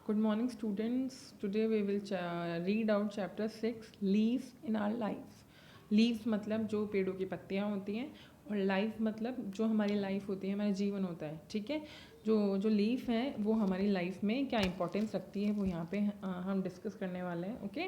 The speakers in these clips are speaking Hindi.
Good morning, students. Today we will read out chapter 6 leaves in our lives. Leaves मतलब जो पेड़ों की पत्तियाँ होती हैं, और लाइफ मतलब जो हमारी लाइफ होती है, हमारा जीवन होता है. ठीक है, जो लीफ हैं वो हमारी लाइफ में क्या इंपॉर्टेंस रखती है वो यहाँ पे हम डिस्कस करने वाले हैं. ओके,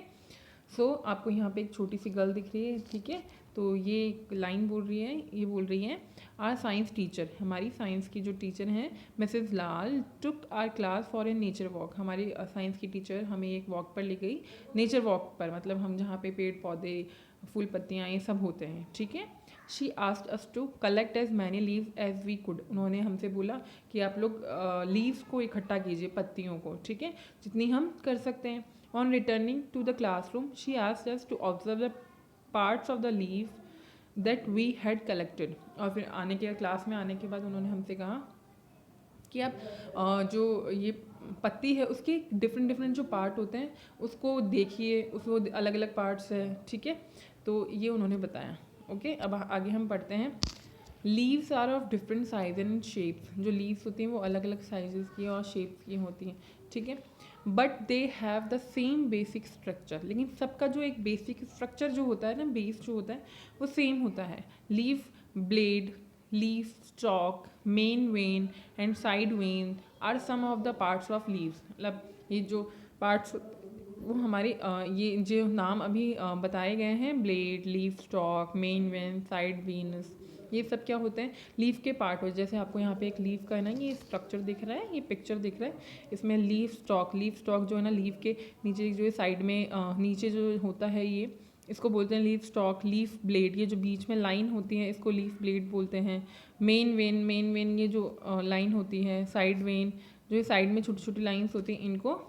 आपको यहाँ पे एक छोटी सी गर्ल दिख रही है. ठीक है, तो ये एक लाइन बोल रही है, ये बोल रही है आर साइंस टीचर, हमारी साइंस की जो टीचर हैं Mrs Lal took are class for a nature walk. हमारी साइंस की टीचर हमें एक वॉक पर ले गई. नेचर वॉक पर मतलब हम जहाँ पे पेड़ पौधे फूल पत्तियाँ ये सब होते हैं. ठीक है, she asked us to collect as many leaves as we could. उन्होंने हमसे बोला कि आप लोग लीव्स को इकट्ठा कीजिए, पत्तियों को. ठीक है, जितनी हम कर सकते हैं. On returning to the classroom she asked us to observe the parts of the leave that we had collected. और फिर आने के क्लास में आने के बाद उन्होंने हमसे कहा कि आप जो ये पत्ती है उसके डिफरेंट डिफरेंट जो पार्ट होते हैं उसको देखिए, उसको अलग अलग पार्ट्स है. ठीक है, तो ये उन्होंने बताया. ओके, अब आगे हम पढ़ते हैं. Leaves are of different size and shapes. जो लीव्स होती हैं वो अलग अलग साइजेस की और शेप्स की होती हैं. ठीक है, but they have the same basic structure. लेकिन सबका जो एक बेसिक स्ट्रक्चर जो होता है ना, बेस जो होता है वो सेम होता है. Leave blade, leaf stalk, main vein and side vein are some of the parts of leaves. मतलब ये जो पार्ट्स वो हमारे ये जो नाम अभी बताए गए हैं, blade, leaf stalk, main when, side veins, ये सब क्या होते हैं, लीफ के पार्ट हो. जैसे आपको यहाँ पे एक लीफ का है ना, ये स्ट्रक्चर दिख रहा है, ये पिक्चर दिख रहा है, इसमें लीफ स्टॉक जो है ना, लीफ के नीचे जो है साइड में नीचे जो होता है ये, इसको बोलते हैं लीफ स्टॉक. लीफ ब्लेड, ये जो बीच में लाइन होती है इसको लीफ ब्लेड बोलते हैं. मेन वेन ये जो लाइन होती है. साइड वेन, जो ये साइड में छोटी छोटी लाइंस होती हैं इनको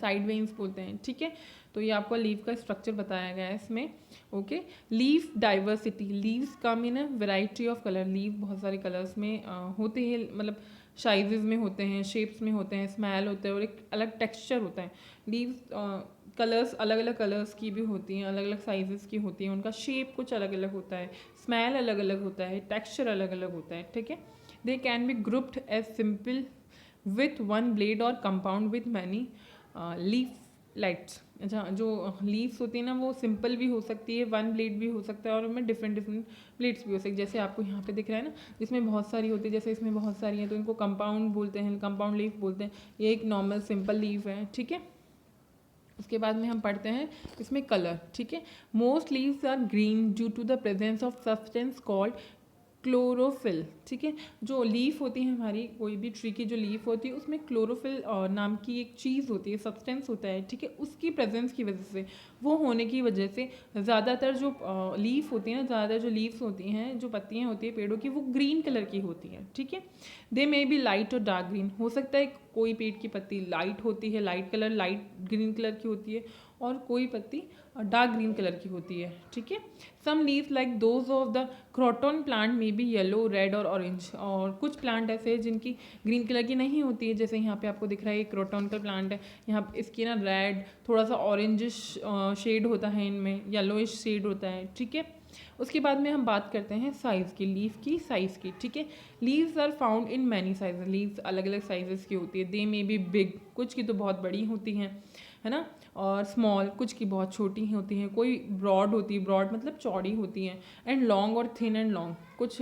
साइड वेन्स बोलते हैं. ठीक है, तो ये आपको लीफ का स्ट्रक्चर बताया गया है इसमें. Okay, leaf diversity. Leaves come in a variety of colour. Leave बहुत सारे कलर्स में होते हैं, मतलब साइजेस में होते हैं, शेप्स में होते हैं, स्मेल होते हैं और एक अलग टेक्सचर होता है. लीव्स कलर्स अलग अलग कलर्स की भी होती हैं, अलग अलग साइजेस की होती हैं, उनका शेप कुछ अलग अलग होता है, स्मेल अलग अलग होता है, टेक्सचर अलग अलग होता है. ठीक है, they can be grouped as simple with one blade और compound with many leaflets. अच्छा, जो लीव्स होती है ना वो सिंपल भी हो सकती है, वन ब्लेड भी हो सकता है और उनमें डिफरेंट डिफरेंट ब्लेड्स भी हो सकती है. जैसे आपको यहाँ पे दिख रहा है ना, जिसमें बहुत सारी होती है, जैसे इसमें बहुत सारी हैं तो इनको कंपाउंड बोलते हैं, कंपाउंड लीफ बोलते हैं. ये एक नॉर्मल सिंपल लीफ है. ठीक है, उसके बाद में हम पढ़ते हैं इसमें कलर. ठीक है, most leaves are green due to the presence of substance called chlorophyll. ठीक है, जो लीफ होती है हमारी, कोई भी ट्री की जो लीफ होती है उसमें क्लोरोफिल नाम की एक चीज़ होती है, सब्सटेंस होता है. ठीक है, उसकी प्रेजेंस की वजह से, वो होने की वजह से ज़्यादातर जो लीफ होती है ना, ज़्यादातर जो लीव्स होती हैं, जो पत्तियाँ होती हैं पेड़ों की, वो ग्रीन कलर की होती हैं. ठीक है, दे मे बी लाइट और डार्क ग्रीन. हो सकता है कोई पेड़ की पत्ती लाइट होती है, light colour, light green colour की होती है, और कोई पत्ती डार्क ग्रीन कलर की होती है. ठीक है, some leaves like those of the croton plant में भी येलो, रेड और ऑरेंज. और कुछ प्लांट ऐसे हैं जिनकी ग्रीन कलर की नहीं होती है. जैसे यहाँ पे आपको दिख रहा है, क्रोटन का प्लांट है, यहाँ इसकी ना रेड, थोड़ा सा ऑरेंजिश शेड होता है, इनमें येलोइश शेड होता है. ठीक है, उसके बाद में हम बात करते हैं साइज़ की, लीफ की साइज़ की. ठीक है, leaves are found in many size. Leaves अलग अलग साइजेस की होती है. दे मे बी बिग, कुछ की तो बहुत बड़ी होती हैं, है ना, और स्मॉल, कुछ की बहुत छोटी होती हैं. कोई ब्रॉड होती है, ब्रॉड मतलब चौड़ी होती हैं, एंड लॉन्ग और थिन एंड लॉन्ग. कुछ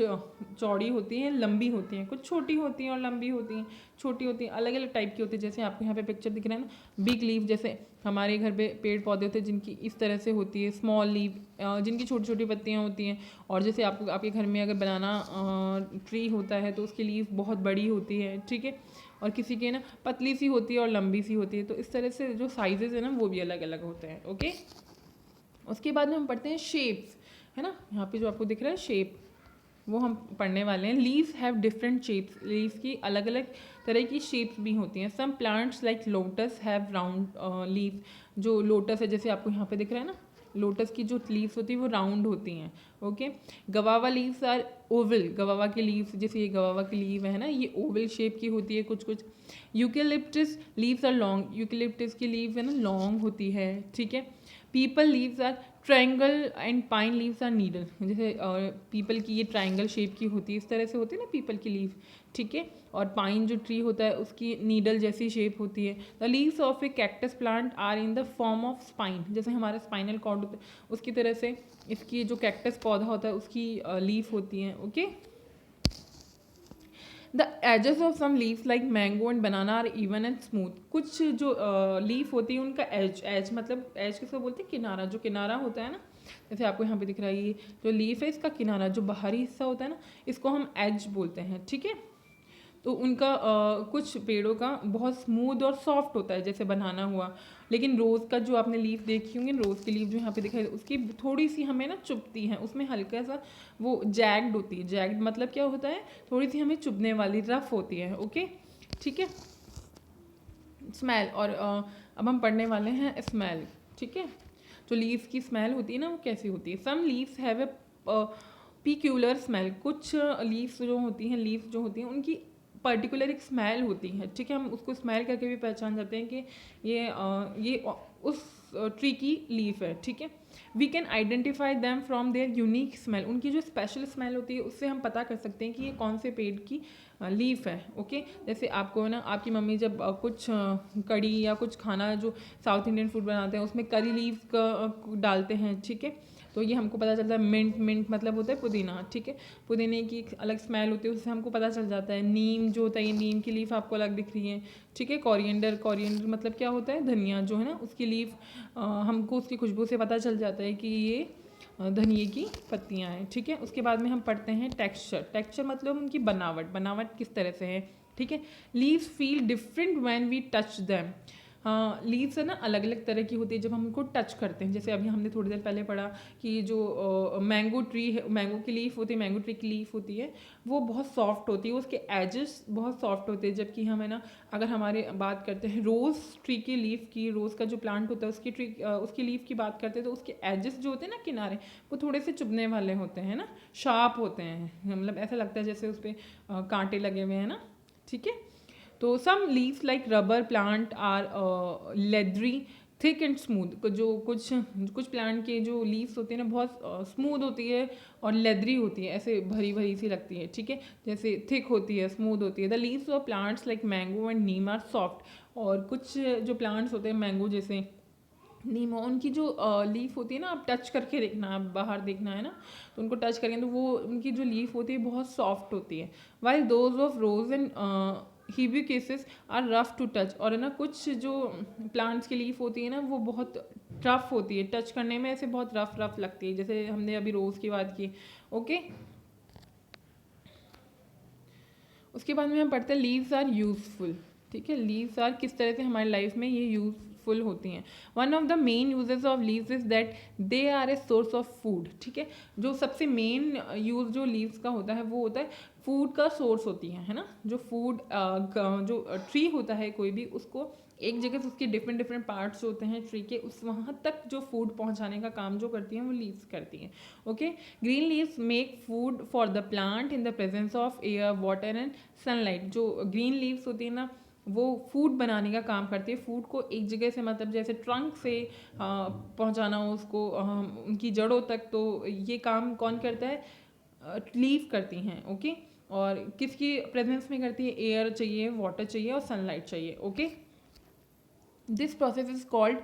चौड़ी होती हैं, लंबी होती हैं, कुछ छोटी होती हैं और लंबी होती हैं, छोटी होती हैं, अलग अलग टाइप की होती है. जैसे आपको यहाँ पे पिक्चर दिख रहा है ना, बिग लीफ, जैसे हमारे घर पे पेड़ पौधे होते हैं जिनकी इस तरह से होती है. स्मॉल लीफ, जिनकी छोटी छोटी पत्तियाँ होती हैं. और जैसे आपको आपके घर में अगर बनाना ट्री होता है तो उसकी लीफ बहुत बड़ी होती है. ठीक है, और किसी के ना पतली सी होती है और लंबी सी होती है. तो इस तरह से जो साइजेस है ना वो भी अलग अलग होते हैं. ओके, उसके बाद में हम पढ़ते हैं शेप्स, है ना. यहाँ पे जो आपको दिख रहा है शेप, वो हम पढ़ने वाले हैं. Leaves have different shapes. Leaves की अलग अलग तरह की शेप्स भी होती हैं. Some plants like lotus have round leave. जो लोटस है, जैसे आपको यहाँ पे दिख रहा है ना, लोटस की जो लीव्स होती है वो राउंड होती हैं. Okay, guava leaves are oval. Guava की लीव्स, जैसे ये गवावा की लीव है ना, ये ओवल शेप की होती है कुछ कुछ. Eucalyptus leaves are long. Eucalyptus की लीव है ना लॉन्ग होती है. ठीक है, peepal leaves are triangle and pine leaves are needle, जैसे पीपल की ये ट्रायंगल शेप की होती है, इस तरह से होती है ना पीपल की लीफ, ठीक है। और पाइन जो ट्री होता है उसकी नीडल जैसी शेप होती है। The leaves of a cactus plant are in the form of spine, जैसे हमारा स्पाइनल कॉर्ड होता है उसकी तरह से इसकी जो कैक्टस पौधा होता है उसकी लीफ होती है, okay. The edges of some leaves like mango and banana are even and smooth, कुछ जो लीफ होती है उनका एज मतलब एज किसको बोलते हैं, किनारा, जो किनारा होता है ना, जैसे आपको यहाँ पे दिख रहा है ये जो लीफ है इसका किनारा जो बाहरी हिस्सा होता है ना, इसको हम एज बोलते हैं, ठीक है। तो उनका कुछ पेड़ों का बहुत स्मूथ और सॉफ्ट होता है जैसे बनाना हुआ, लेकिन रोज़ का जो आपने लीफ देखी होंगी, रोज़ की लीफ जो यहाँ पे दिखाई उसकी थोड़ी सी हमें ना चुभती है, उसमें हल्का सा वो जैग्ड होती है। जैग्ड मतलब क्या होता है, थोड़ी सी हमें चुभने वाली, रफ होती है, ओके, ठीक है। स्मेल, और अब हम पढ़ने वाले हैं स्मेल, ठीक है। जो लीव्स की स्मेल होती है ना वो कैसी होती है। Some leaves have a peculiar smell, कुछ लीव्स जो होती हैं, लीव्स जो होती हैं उनकी पर्टिकुलर एक स्मेल होती है, ठीक है। हम उसको स्मेल करके भी पहचान जाते हैं कि ये उस ट्री की लीफ है, ठीक है। We can identify them from their unique smell, उनकी जो स्पेशल स्मेल होती है उससे हम पता कर सकते हैं कि ये कौन से पेड़ की लीफ है, ओके। जैसे आपको ना आपकी मम्मी जब कुछ कड़ी या कुछ खाना जो साउथ इंडियन फूड बनाते हैं उसमें करी लीफ का डालते हैं, ठीक है, तो ये हमको पता चलता है। मिंट, मिंट मतलब होता है पुदीना, ठीक है, पुदीने की एक अलग स्मेल होती है, उससे हमको पता चल जाता है। नीम जो होता है, ये नीम की लीफ आपको अलग दिख रही है, ठीक है। कोरिएंडर, कोरिएंडर मतलब क्या होता है, धनिया जो है ना उसकी लीफ, हमको उसकी खुशबू से पता चल जाता है कि ये धनिए की पत्तियां हैं, ठीक है। उसके बाद में हम पढ़ते हैं टेक्सचर। टेक्सचर मतलब उनकी बनावट, बनावट किस तरह से है, ठीक है। Leaves feel different when we touch them, हाँ, लीव्स है ना अलग अलग तरह की होती है जब हम उनको टच करते हैं। जैसे अभी हमने थोड़ी देर पहले पढ़ा कि जो मैंगो ट्री है, मैंगो की लीफ होती है, मैंगो ट्री की लीफ होती है, वो बहुत सॉफ्ट होती है, उसके एजेस बहुत सॉफ्ट होते हैं। जबकि हम है ना अगर हमारे बात करते हैं रोज़ ट्री की लीफ की, रोज़ का जो प्लांट होता है उसकी उसकी लीफ की बात करते हैं तो उसके एजेस जो होते हैं ना किनारे, वो थोड़े से चुभने वाले होते हैं ना, शार्प होते हैं, मतलब ऐसा लगता है जैसे उस पर कांटे लगे हुए हैं ना, ठीक है। तो some leaves like rubber plant are leathery thick and smooth, जो कुछ प्लांट के जो लीव्स होती है ना बहुत स्मूथ होती है और लेदरी होती है, ऐसे भरी भरी सी लगती है, ठीक है। जैसे थिक होती है, स्मूथ होती है। The leaves of plants like mango and neem are soft, और कुछ जो प्लांट्स होते हैं मैंगो जैसे, नीम, उनकी जो लीफ होती है ना, आप टच करके देखना, आप बाहर देखना है ना तो उनको टच करेंगे तो वो उनकी जो लीफ होती है बहुत सॉफ्ट होती है। While those of rose and hibiscus are rough to touch, और है ना कुछ जो प्लांट्स की लीफ होती है ना वो बहुत रफ होती है, टच करने में ऐसे बहुत रफ रफ लगती है, जैसे हमने अभी रोज़ की बात की, ओके। उसके बाद में हम पढ़ते हैं लीव्स आर यूजफुल, ठीक है। लीव्स आर किस तरह से हमारी लाइफ में ये यूजफुल होती हैं। One of the main uses of leaves is that they are a source of food, ठीक है। जो सबसे मेन यूज जो लीव्स का होता है वो होता है फूड का सोर्स होती है ना। जो फूड जो ट्री होता है कोई भी, उसको एक जगह से उसके डिफरेंट डिफरेंट पार्ट्स होते हैं ट्री के, उस वहाँ तक जो फूड पहुँचाने का काम जो करती हैं वो लीव्स करती हैं, okay. Green leaves make food for the plant in the presence of air, water and sunlight. जो ग्रीन लीव्स होती है ना वो फूड बनाने का काम करती है, फूड को एक जगह से मतलब जैसे ट्रंक से पहुँचाना हो उसको उनकी जड़ों तक, तो ये काम कौन करता है, लीव करती हैं, ओके। और किसकी प्रेजेंस में करती है, एयर चाहिए, वाटर चाहिए और सनलाइट चाहिए, okay. This process is called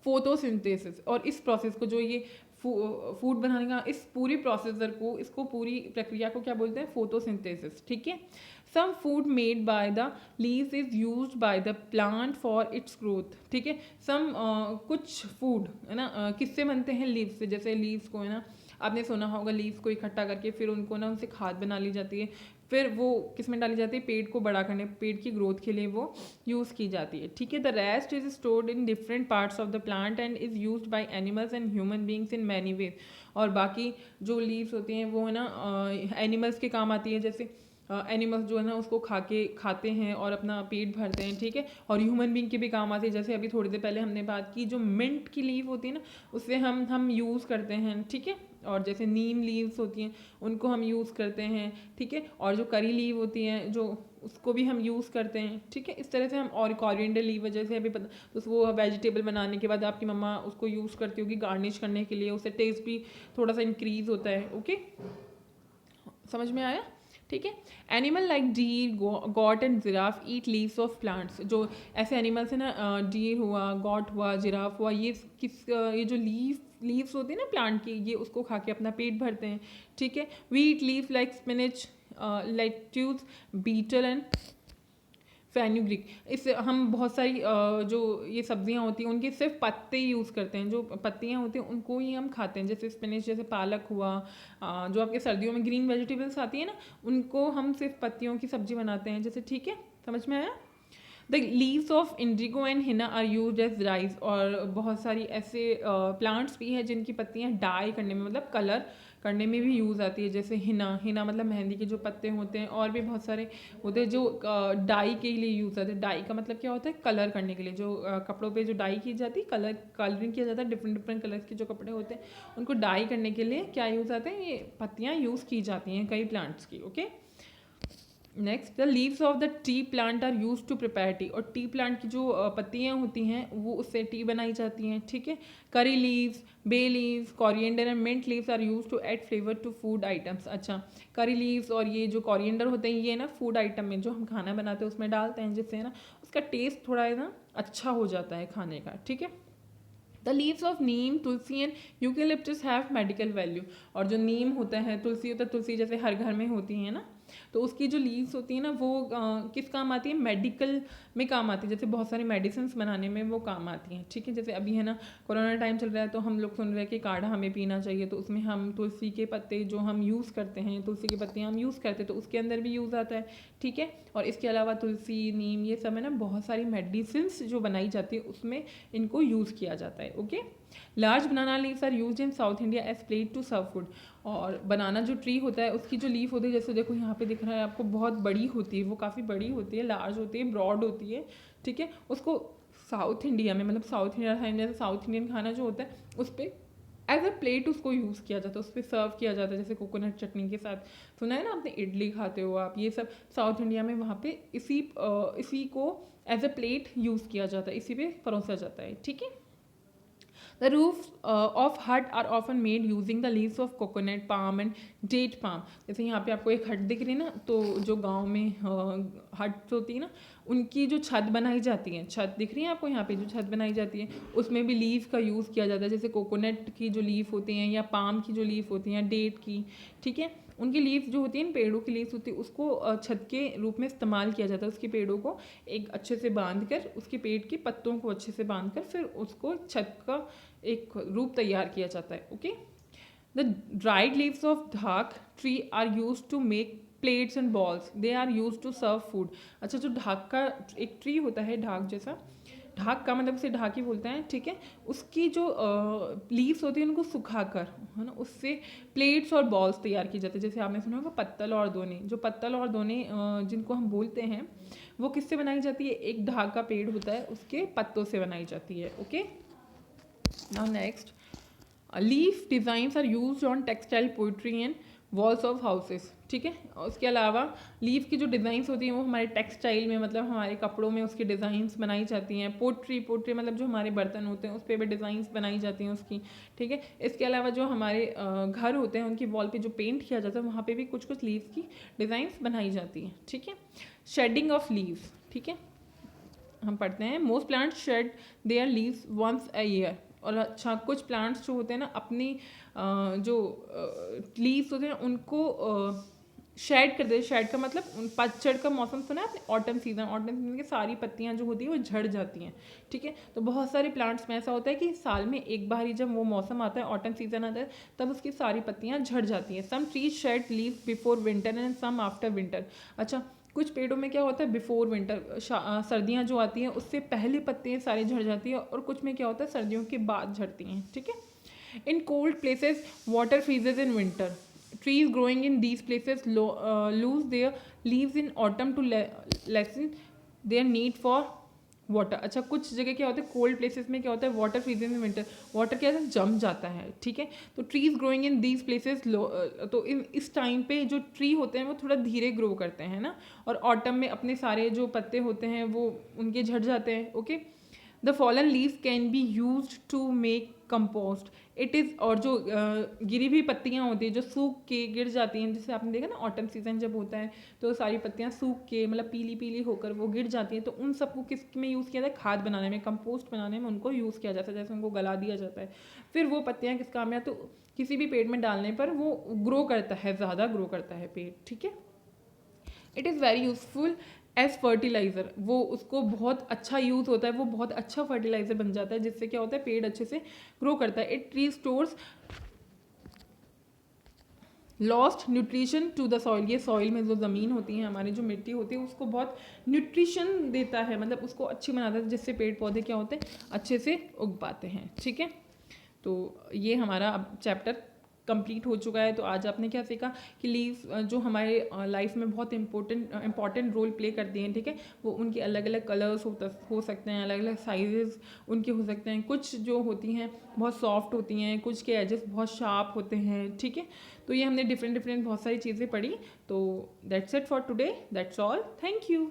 photosynthesis, और इस प्रोसेस को जो ये फूड बनाने का इस पूरी प्रोसेसर को, इसको पूरी प्रक्रिया को क्या बोलते हैं, फोटोसिंथेसिस, ठीक है। Some food made by the leaves is used by the plant for its growth, ठीक है। सम कुछ फूड है ना किससे बनते हैं, लीव्स से। जैसे लीव्स को है ना आपने सुना होगा, लीव्स को इकट्ठा करके फिर उनको ना उनसे खाद बना ली जाती है, फिर वो किस में डाली जाती है, पेड़ को बड़ा करने, पेड़ की ग्रोथ के लिए वो यूज़ की जाती है, ठीक है। The rest is stored in different parts of the plant and is used by animals and human beings in many ways. और बाकी जो लीव्स होती हैं वो है ना एनिमल्स के काम आती है, जैसे एनिमल्स जो है ना उसको खाते हैं और अपना पेट भरते हैं, ठीक है। और ह्यूमन बींग के भी काम आती है, जैसे अभी थोड़ी देर पहले हमने बात की जो मिंट की लीव होती है ना उससे हम यूज़ करते हैं, ठीक है। और जैसे नीम लीव्स होती हैं उनको हम यूज़ करते हैं, ठीक है। और जो करी लीव होती हैं जो उसको भी हम यूज़ करते हैं, ठीक है। इस तरह से हम, और कोरिएंडर लीव जैसे अभी पता, तो वो वेजिटेबल बनाने के बाद आपकी मम्मा उसको यूज़ करती होगी गार्निश करने के लिए, उससे टेस्ट भी थोड़ा सा इंक्रीज होता है। ओके, समझ में आया, ठीक है। Animal like deer, got and giraffe eat leaves of plants. जो ऐसे एनिमल्स हैं ना, डीर हुआ, गॉट हुआ, जिराफ हुआ, ये जो लीव्स होती है ना प्लांट की, ये उसको खा के अपना पेट भरते हैं, ठीक है। We eat leaves like spinach, lettuce, betel and fenugreek. इससे हम बहुत सारी जो ये सब्जियां होती हैं उनके सिर्फ पत्ते यूज़ करते हैं, जो पत्तियां होती हैं उनको ही हम खाते हैं, जैसे स्पिनच, जैसे पालक हुआ, जो आपके सर्दियों में ग्रीन वेजिटेबल्स आती है ना, उनको हम सिर्फ पत्तियों की सब्जी बनाते हैं जैसे, ठीक है। समझ में आया। The leaves of indigo and henna are use as rice. और बहुत सारी ऐसे प्लांट्स भी हैं जिनकी पत्तियां डाई करने में, मतलब कलर करने में भी यूज़ आती है, जैसे हिना मतलब मेहंदी के जो पत्ते होते हैं, और भी बहुत सारे होते हैं जो डाई के लिए यूज़ आते हैं। डाई का मतलब क्या होता है, कलर करने के लिए, जो कपड़ों पे जो डाई की जाती है, कलरिंग किया जाता है, डिफरेंट डिफरेंट कलर्स के जो कपड़े होते हैं उनको डाई करने के लिए क्या यूज़ आते हैं, ये पत्तियाँ यूज़ की जाती हैं कई प्लांट्स की। Okay, next, the leaves of the tea plant are use to prepare tea. और टी प्लांट की जो पत्तियाँ होती हैं वो उससे टी बनाई जाती हैं, ठीक है। Curry leaves, bay leaves, coriander and mint leaves are use to add flavour to food items. अच्छा, करी लीव्स और ये जो कोरिएंडर होते हैं ये ना फूड आइटम में जो हम खाना बनाते हैं उसमें डालते हैं, जिससे ना उसका टेस्ट थोड़ा है ना अच्छा हो जाता है खाने का, ठीक है। The leaves of Neem, Tulsi and eucalyptus have medical value. और जो नीम होता है, तुलसी होता है, तुलसी जैसे हर घर में होती है ना, तो उसकी जो लीव्स होती है ना वो किस काम आती है, मेडिकल में काम आती है, जैसे बहुत सारी मेडिसिन बनाने में वो काम आती हैं, ठीक है। जैसे अभी है ना कोरोना टाइम चल रहा है तो हम लोग सुन रहे हैं कि काढ़ा हमें पीना चाहिए, तो उसमें हम तुलसी के पत्ते जो हम यूज़ करते हैं, तुलसी के पत्ते हम यूज़ करते हैं, तो उसके अंदर भी यूज़ आता है, ठीक है। और इसके अलावा तुलसी, नीम, ये सब है ना बहुत सारी मेडिसिन जो बनाई जाती है उसमें इनको यूज़ किया जाता है। Okay, large banana leaves are use in south India as plate to serve food. और बनाना जो ट्री होता है उसकी जो लीफ होती है, जैसे देखो यहाँ पे दिख रहा है आपको, बहुत बड़ी होती है, वो काफ़ी बड़ी होती है, लार्ज होती है, ब्रॉड होती है, ठीक है। उसको साउथ इंडिया में, मतलब साउथ इंडिया जैसे साउथ इंडियन खाना जो होता है उस पर एज अ प्लेट उसको यूज़ किया जाता है, उस पर सर्व किया जाता है, जैसे कोकोनट चटनी के साथ। सुना है ना आपने, इडली खाते हो आप, ये सब साउथ इंडिया में वहाँ पे इसी को एज अ प्लेट यूज़ किया जाता है, इसी पे परोसा जाता है, ठीक है। The roofs of hut are often made using the leaves of coconut, palm and date palm. जैसे यहाँ पे आपको एक हट दिख रही है ना, तो जो गांव में हट होती है ना उनकी जो छत बनाई जाती है, छत दिख रही है आपको यहाँ पे, जो छत बनाई जाती है उसमें भी लीफ का यूज़ किया जाता है, जैसे कोकोनट की जो लीफ होती हैं या पाम की जो लीफ होती हैं, डेट की, ठीक है। उनकी लीफ जो होती है, पेड़ों की लीफ होती है, उसको छत के रूप में इस्तेमाल किया जाता है। उसके पेड़ों को एक अच्छे से बांध कर, उसके पेड़ के पत्तों को अच्छे से बांध कर फिर उसको छत का एक रूप तैयार किया जाता है। Okay, the dried leaves of dhak tree are use to make plates and bowls, they are use to serve food. अच्छा, जो ढाक का एक ट्री होता है, ढाक जैसा, ढाक का मतलब उसे ढाकी बोलते हैं, ठीक है। उसकी जो लीव्स होती है उनको सुखाकर, है ना, उससे प्लेट्स और बॉल्स तैयार की जाती है। जैसे आपने सुना होगा पत्तल और दोने, जो पत्तल और दोने जिनको हम बोलते हैं वो किससे बनाई जाती है, एक ढाक का पेड़ होता है उसके पत्तों से बनाई जाती है। Okay, now next, leaf designs are used on textile pottery and walls of houses, ठीक है। उसके अलावा लीफ की जो डिज़ाइंस होती हैं वो हमारे टेक्सटाइल में, मतलब हमारे कपड़ों में उसकी डिज़ाइंस बनाई जाती हैं। पोट्री मतलब जो हमारे बर्तन होते हैं उस पर भी डिज़ाइंस बनाई जाती हैं उसकी, ठीक है। इसके अलावा जो हमारे घर होते हैं उनकी वॉल पे जो पेंट किया जाता है वहाँ पे भी कुछ कुछ लीव्स की डिज़ाइंस बनाई जाती हैं, ठीक है। शेडिंग ऑफ लीव्स, ठीक है, हम पढ़ते हैं, most plant shed their leaves once a year. और अच्छा, कुछ प्लांट्स जो होते हैं ना अपनी जो लीव्स होते हैं उनको शेड कर देते हैं। शेड का मतलब पतझड़ का मौसम सुना है आपने, ऑटम सीजन की सारी पत्तियां जो होती हैं वो झड़ जाती हैं, ठीक है। तो बहुत सारे प्लांट्स में ऐसा होता है कि साल में एक बार ही जब वो मौसम आता है, ऑटम सीजन आता है, तब उसकी सारी पत्तियां झड़ जाती हैं। Some trees shed leaves before winter and some after winter. अच्छा, कुछ पेड़ों में क्या होता है, बिफोर विंटर, सर्दियाँ जो आती हैं उससे पहले पत्तियाँ सारी झड़ जाती हैं, और कुछ में क्या होता है सर्दियों के बाद झड़ती हैं, ठीक है। In cold places water फ्रीजेज in winter, trees growing in these places lose their leaves in autumn to lessen their need for water, अच्छा कुछ जगह क्या होता है कोल्ड प्लेसेस में क्या होता है water freezing in winter, water क्या है जम जाता है, ठीक है। तो trees growing in these places तो इस टाइम पे जो ट्री होते हैं वो थोड़ा धीरे ग्रो करते हैं ना, और ऑटम में अपने सारे जो पत्ते होते हैं वो उनके झड़ जाते हैं, okay. The fallen leaves can be use to make compost, it is, और जो गिरी हुई पत्तियाँ होती हैं जो सूख के गिर जाती हैं, जैसे आपने देखा ना ऑटम सीजन जब होता है तो सारी पत्तियाँ सूख के मतलब पीली पीली होकर वो गिर जाती हैं, तो उन सबको किस में यूज़ किया जाता है, खाद बनाने में, कंपोस्ट बनाने में उनको यूज़ किया जाता है, जैसे उनको गला दिया जाता है, फिर वो पत्तियाँ किस काम में आती, तो किसी भी पेड़ में डालने पर वो ग्रो करता है, ज़्यादा ग्रो करता है पेड़, ठीक है। It is very useful as fertiliser, वो उसको बहुत अच्छा यूज़ होता है, वो बहुत अच्छा फर्टिलाइज़र बन जाता है, जिससे क्या होता है पेड़ अच्छे से ग्रो करता है। It restores lost nutrition to the soil, ये सॉइल में जो ज़मीन होती है हमारी जो मिट्टी होती है उसको बहुत न्यूट्रिशन देता है, मतलब उसको अच्छी बनाता है, जिससे पेड़ पौधे क्या होते हैं अच्छे से उग पाते हैं, ठीक है। तो ये हमारा अब चैप्टर कंप्लीट हो चुका है। तो आज आपने क्या सीखा कि लीव्स जो हमारे लाइफ में बहुत इंपॉर्टेंट रोल प्ले करती हैं, ठीक है। वो उनके अलग अलग कलर्स हो सकते हैं, अलग अलग साइजेस उनके हो सकते हैं, कुछ जो होती हैं बहुत सॉफ्ट होती हैं, कुछ के एजेस बहुत शार्प होते हैं, ठीक है। तो ये हमने डिफरेंट बहुत सारी चीज़ें पढ़ी। तो that's it for today, that's all, thank you.